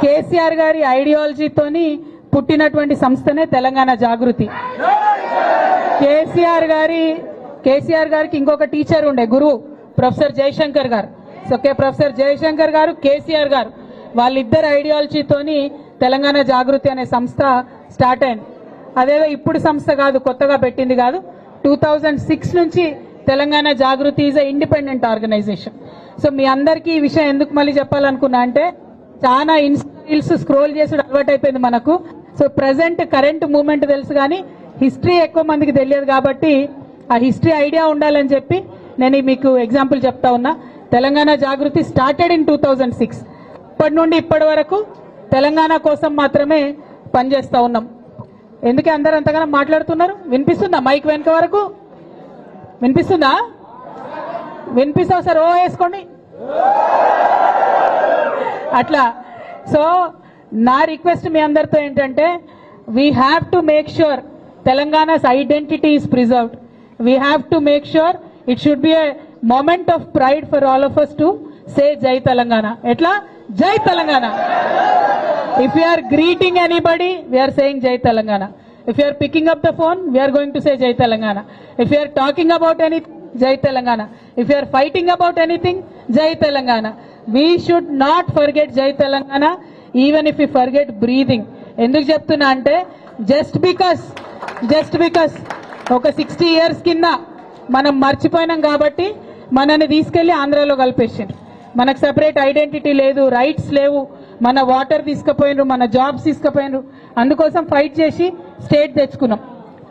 కేసీఆర్ గారి ఐడియాలజీతోని పుట్టినటువంటి సంస్థనే తెలంగాణ జాగృతి. కేసీఆర్ గారికి ఇంకొక టీచర్ ఉండే గురువు ప్రొఫెసర్ జయశంకర్ గారు. సో ప్రొఫెసర్ జయశంకర్ గారు, కేసీఆర్ గారు వాళ్ళిద్దరు ఐడియాలజీతోని తెలంగాణ జాగృతి అనే సంస్థ స్టార్ట్ అయింది. అదేదో ఇప్పుడు సంస్థ కాదు, కొత్తగా పెట్టింది కాదు. 2006 నుంచి Telangana Jagruti is a independent organization. So మీ అందరికీ ఈ విషయం ఎందుకు మళ్ళీ చెప్పాలనుకున్నా అంటే చాలా రీల్స్ స్క్రోల్ చేసి అలవాటు అయిపోయింది మనకు. సో ప్రజెంట్ కరెంట్ మూమెంట్ తెలుసు కానీ హిస్టరీ ఎక్కువ మందికి తెలియదు కాబట్టి ఆ హిస్టరీ ఐడియా ఉండాలని చెప్పి నేను మీకు ఎగ్జాంపుల్ చెప్తా ఉన్నా. తెలంగాణ జాగృతి స్టార్టెడ్ ఇన్ 2006. ఇప్పటి నుండి ఇప్పటి వరకు తెలంగాణ కోసం మాత్రమే పనిచేస్తా ఉన్నాం. ఎందుకే అందరూ అంతగానో మాట్లాడుతున్నారు? వినిపిస్తుందా? మైక్ వెనుక వరకు వినిపిస్తుందా? వినిపిస్తా సార్, ఓ వేసుకోండి అట్లా. సో నా రిక్వెస్ట్ మీ అందరితో ఏంటంటే we have to make sure Telangana's identity is preserved. We have to make sure it should be a moment of pride for all of us to say Jai Telangana. Etla? Jai Telangana. If we are greeting anybody, we are saying Jai Telangana. If you are picking up the phone, we are going to say Jai Telangana. If you are talking about anything, Jai Telangana. If you are fighting about anything, Jai Telangana. We should not forget Jai Telangana even if we forget breathing. Enduku cheptunna ante just because oka 60 years kinda మనం మర్చిపోయినాం కాబట్టి మనని తీసుకెళ్లి ఆంధ్రాలో కలిపేసిండ్రు. మనకు separate identity లేదు, rights లేవు, మన water తీసుకుపోయినరు, మన జాబ్స్ తీసుకుపోయినరు. అందుకోసం ఫైట్ చేసి స్టేట్ తెచ్చుకున్నాం.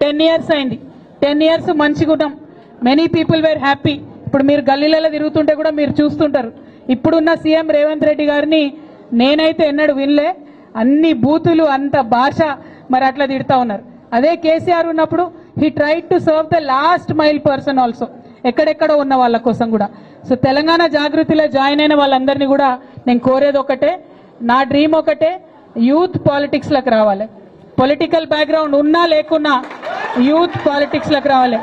10 years అయింది. 10 years మంచిగా ఉన్నాం. Many people were happy. ఇప్పుడు మీరు గల్లీలలో తిరుగుతుంటే కూడా మీరు చూస్తుంటారు. ఇప్పుడున్న సీఎం రేవంత్ రెడ్డి గారిని నేనైతే ఎన్నడూ వినలే. అన్ని బూతులు, అంత భాష మరి అట్లా తిడతా ఉన్నారు. అదే కేసీఆర్ ఉన్నప్పుడు he tried to serve the last mile person also, ఎక్కడెక్కడ ఉన్న వాళ్ళ కోసం కూడా. సో తెలంగాణ జాగృతిలో జాయిన్ అయిన వాళ్ళందరినీ కూడా నేను కోరేది ఒకటే, నా డ్రీమ్ ఒకటే, యూత్ పాలిటిక్స్ లకు రావాలి. పొలిటికల్ బ్యాక్గ్రౌండ్ ఉన్నా లేకున్నా యూత్ పాలిటిక్స్ లకు రావాలి.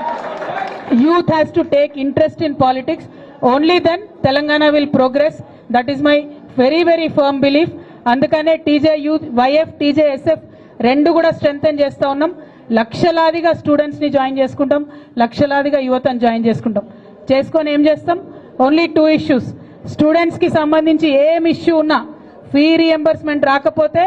Youth has to take interest in politics. Only then Telangana will progress. That is my very very firm belief. అందుకనే టీజే యూత్, వైఎఫ్, టీజేఎస్ఎఫ్ రెండు కూడా స్ట్రెంథెన్ చేస్తా ఉన్నాం. లక్షలాదిగా స్టూడెంట్స్ ని జాయిన్ చేసుకుంటాం, లక్షలాదిగా యువతను జాయిన్ చేసుకుంటాం. చేసుకొని ఏం చేస్తాం? Only 2 issues. స్టూడెంట్స్ కి సంబంధించి ఏం ఇష్యూ ఉన్నా ఫీ రీఎంబర్స్మెంట్ రాకపోతే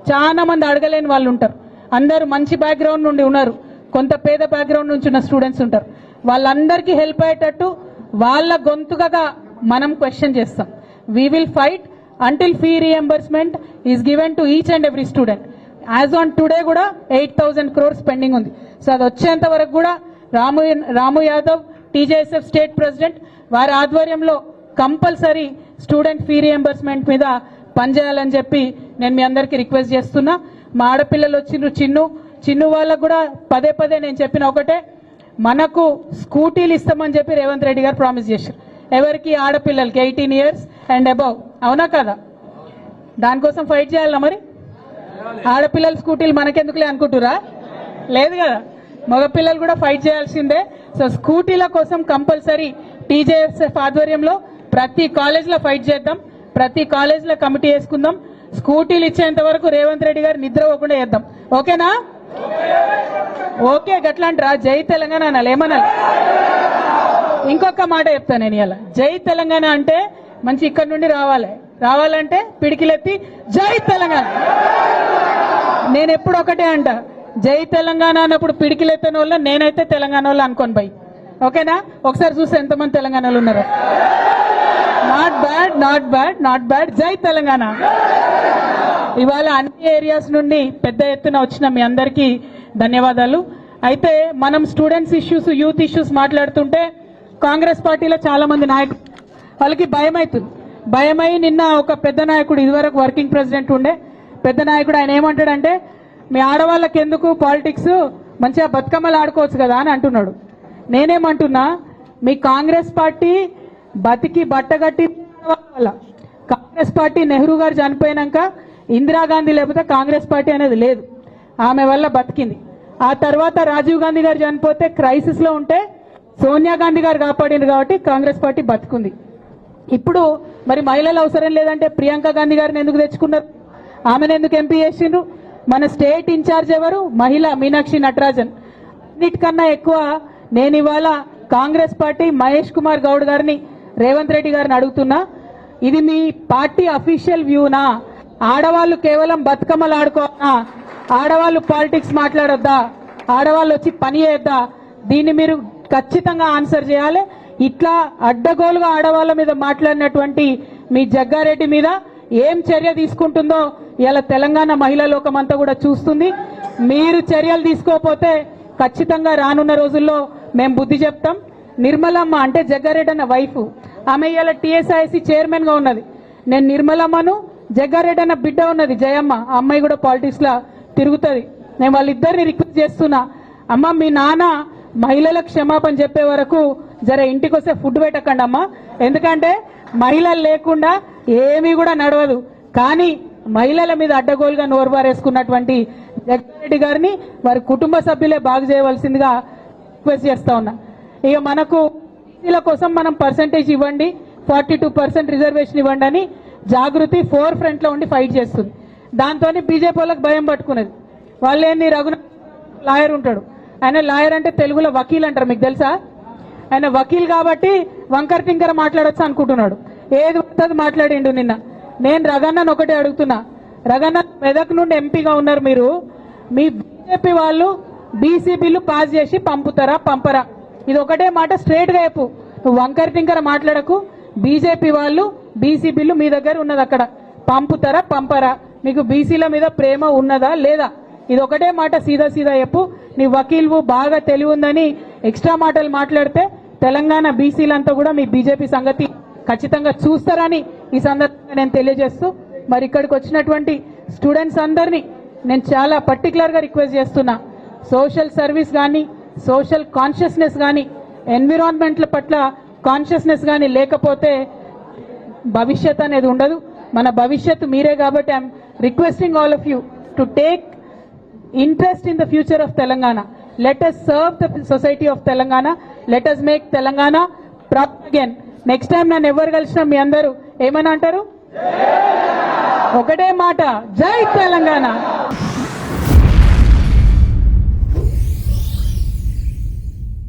చాలా మంది అడగలేని వాళ్ళు ఉంటారు. అందరూ మంచి బ్యాక్గ్రౌండ్ నుండి ఉన్నారు, కొంత పేద బ్యాక్గ్రౌండ్ నుంచి ఉన్న స్టూడెంట్స్ ఉంటారు. వాళ్ళందరికీ హెల్ప్ అయ్యేటట్టు వాళ్ళ గొంతుగా మనం క్వశ్చన్ చేస్తాం. We will fight until fee reimbursement is given to each and every student. As on today కూడా 8,000 crores పెండింగ్ ఉంది. సో అది వచ్చేంత వరకు కూడా రాము యాదవ్, టీజేఎస్ఎఫ్ స్టేట్ ప్రెసిడెంట్, వారి ఆధ్వర్యంలో కంపల్సరీ స్టూడెంట్ ఫీ రీఎంబర్స్మెంట్ మీద పనిచేయాలని చెప్పి నేను మీ అందరికీ రిక్వెస్ట్ చేస్తున్నా. మా ఆడపిల్లలు వచ్చిండ్రు, చిన్ను వాళ్ళకు కూడా పదే నేను చెప్పిన ఒకటే, మనకు స్కూటీలు ఇస్తామని చెప్పి రేవంత్ రెడ్డి గారు ప్రామిస్ చేశారు. ఎవరికి? ఆడపిల్లలకి 18 years అండ్ అబౌవ్. అవునా కదా? దానికోసం ఫైట్ చేయాలా మరి? ఆడపిల్లల స్కూటీలు మనకెందుకులే అనుకుంటురా? లేదు కదా, మగపిల్లలు కూడా ఫైట్ చేయాల్సిందే. సో స్కూటీల కోసం కంపల్సరీ టీజేఎస్ఎఫ్ ఆధ్వర్యంలో ప్రతి కాలేజ్లో ఫైట్ చేద్దాం, ప్రతి కాలేజ్లో కమిటీ వేసుకుందాం. స్కూటీలు ఇచ్చేంత వరకు రేవంత్ రెడ్డి గారు నిద్ర పోకుండా చేద్దాం. ఓకేనా? ఓకే, గట్లాంటిరా? జై తెలంగాణ అనాలి, ఏమనాలి? ఇంకొక మాట చెప్తాను నేను ఇలా. జై తెలంగాణ అంటే మంచి ఇక్కడ నుండి రావాలంటే పిడికిలెత్తి జై తెలంగాణ. నేను ఎప్పుడు ఒకటే అంట, జై తెలంగాణ అన్నప్పుడు పిడికిలెత్తని వాళ్ళ నేనైతే తెలంగాణ వాళ్ళు అనుకోని పోయి. ఓకేనా? ఒకసారి చూస్తే ఎంతమంది తెలంగాణలో ఉన్నారో. Not bad. జై తెలంగాణ. ఇవాళ అన్ని ఏరియాస్ నుండి పెద్ద ఎత్తున వచ్చిన మీ అందరికీ ధన్యవాదాలు. అయితే మనం స్టూడెంట్స్ ఇష్యూస్, యూత్ ఇష్యూస్ మాట్లాడుతుంటే కాంగ్రెస్ పార్టీలో చాలా మంది నాయకులు వాళ్ళకి భయమై నిన్న ఒక పెద్ద నాయకుడు, ఇదివరకు వర్కింగ్ ప్రెసిడెంట్ ఉండే పెద్ద నాయకుడు, ఆయన ఏమంటాడంటే మీ ఆడవాళ్ళకి ఎందుకు పాలిటిక్స్, మంచిగా బతుకమ్మలు ఆడుకోవచ్చు కదా అని అంటున్నాడు. నేనేమంటున్నా, మీ కాంగ్రెస్ పార్టీ బతికి బట్టగట్టి వల్ల, కాంగ్రెస్ పార్టీ నెహ్రూ గారు చనిపోయినాక ఇందిరాగాంధీ లేకపోతే కాంగ్రెస్ పార్టీ అనేది లేదు, ఆమె వల్ల బతికింది. ఆ తర్వాత రాజీవ్ గాంధీ గారు చనిపోతే క్రైసిస్ లో ఉంటే సోనియా గాంధీ గారు కాపాడింది కాబట్టి కాంగ్రెస్ పార్టీ బతుకుంది. ఇప్పుడు మరి మహిళలు అవసరం లేదంటే ప్రియాంక గాంధీ గారిని ఎందుకు తెచ్చుకున్నారు? ఆమెను ఎందుకు ఎంపీ చేసిండ్రు? మన స్టేట్ ఇన్ఛార్జ్ ఎవరు? మహిళ మీనాక్షి నటరాజన్. అన్నిటికన్నా ఎక్కువ నేను ఇవాళ కాంగ్రెస్ పార్టీ మహేష్ కుమార్ గౌడ్ గారిని, రేవంత్ రెడ్డి గారిని అడుగుతున్నా, ఇది మీ పార్టీ అఫీషియల్ వ్యూనా? ఆడవాళ్ళు కేవలం బతుకమ్మలు ఆడుకోనా? ఆడవాళ్ళు పాలిటిక్స్ మాట్లాడొద్దా? ఆడవాళ్ళు వచ్చి పని చేయొద్దా? దీన్ని మీరు ఖచ్చితంగా ఆన్సర్ చేయాలి. ఇట్లా అడ్డగోలుగా ఆడవాళ్ళ మీద మాట్లాడినటువంటి మీ జగ్గారెడ్డి మీద ఏం చర్య తీసుకుంటుందో ఇలా తెలంగాణ మహిళా లోకం అంతా కూడా చూస్తుంది. మీరు చర్యలు తీసుకోకపోతే ఖచ్చితంగా రానున్న రోజుల్లో మేము బుద్ధి చెప్తాం. నిర్మలమ్మ అంటే జగ్గారెడ్డి అన్న వైఫ్, ఆమె ఇలా టీఎస్ఐసి చైర్మన్ గా ఉన్నది. నేను నిర్మలమ్మను, జగ్గారెడ్డి అన్న బిడ్డ ఉన్నది జయమ్మ, ఆ అమ్మాయి కూడా పాలిటిక్స్ లా తిరుగుతుంది. నేను వాళ్ళిద్దరిని రిక్వెస్ట్ చేస్తున్నా, అమ్మ మీ నాన్న మహిళలకు క్షమాపణ చెప్పే వరకు జర ఇంటికి వస్తే ఫుడ్ పెట్టకండి అమ్మా, ఎందుకంటే మహిళలు లేకుండా ఏమీ కూడా నడవదు. కానీ మహిళల మీద అడ్డగోలుగా నోరు బారేసుకున్నటువంటి జగ్గారెడ్డి గారిని వారి కుటుంబ సభ్యులే బాగు చేయవలసిందిగా రిక్వెస్ట్ చేస్తా ఉన్నా. ఇక మనకు వీళ్ళ కోసం మనం పర్సంటేజ్ ఇవ్వండి, 42% రిజర్వేషన్ ఇవ్వండి అని జాగృతి 4 ఫ్రంట్ లో ఉండి ఫైట్ చేస్తుంది. దాంతో బీజేపీ వాళ్ళకి భయం పట్టుకున్నది. వాళ్ళేంది, రఘునాథ్ లాయర్ ఉంటాడు, ఆయన లాయర్ అంటే తెలుగులో వకీల్ అంటారు, మీకు తెలుసా? ఆయన వకీల్ కాబట్టి వంకర్ టింకర్ మాట్లాడొచ్చు అనుకుంటున్నాడు. ఏది వస్తుంది మాట్లాడిండు నిన్న. నేను రఘన్నను ఒకటే అడుగుతున్నా, రఘన్న మెదక్ నుండి ఎంపీగా ఉన్నారు మీరు, మీ బీజేపీ వాళ్ళు బీసీ బిల్లు పాస్ చేసి పంపుతారా పంపరా? ఇది ఒకటే మాట స్ట్రేట్ గా చెప్పు. నువ్వు వంకర్ టింకర్ మాట్లాడకు. బీజేపీ వాళ్ళు బీసీ బిల్లు మీ దగ్గర ఉన్నది, అక్కడ పంపుతారా పంపరా? మీకు బీసీల మీద ప్రేమ ఉన్నదా లేదా? ఇది ఒకటే మాట సీదా సీదా చెప్పు. నీ వకీల్వు బాగా తెలివి ఉందని ఎక్స్ట్రా మాటలు మాట్లాడితే తెలంగాణ బీసీలంతా కూడా మీ బీజేపీ సంగతి ఖచ్చితంగా చూస్తారని ఈ సందర్భంగా నేను తెలియజేస్తూ, మరి ఇక్కడికి వచ్చినటువంటి స్టూడెంట్స్ అందరినీ నేను చాలా పర్టికులర్ గా రిక్వెస్ట్ చేస్తున్నా, సోషల్ సర్వీస్ కానీ, సోషల్ కాన్షియస్నెస్ కానీ, ఎన్విరాన్మెంట్ల పట్ల కాన్షియస్నెస్ కానీ లేకపోతే భవిష్యత్ అనేది ఉండదు. మన భవిష్యత్తు మీరే కాబట్టి I'm requesting all of you to take interest in the future of Telangana. Let us serve the society of Telangana. Let us make Telangana proud again. Next time nanu ever kalsina మీ అందరూ ఏమని అంటారు? ఒకటే మాట, జై తెలంగాణ.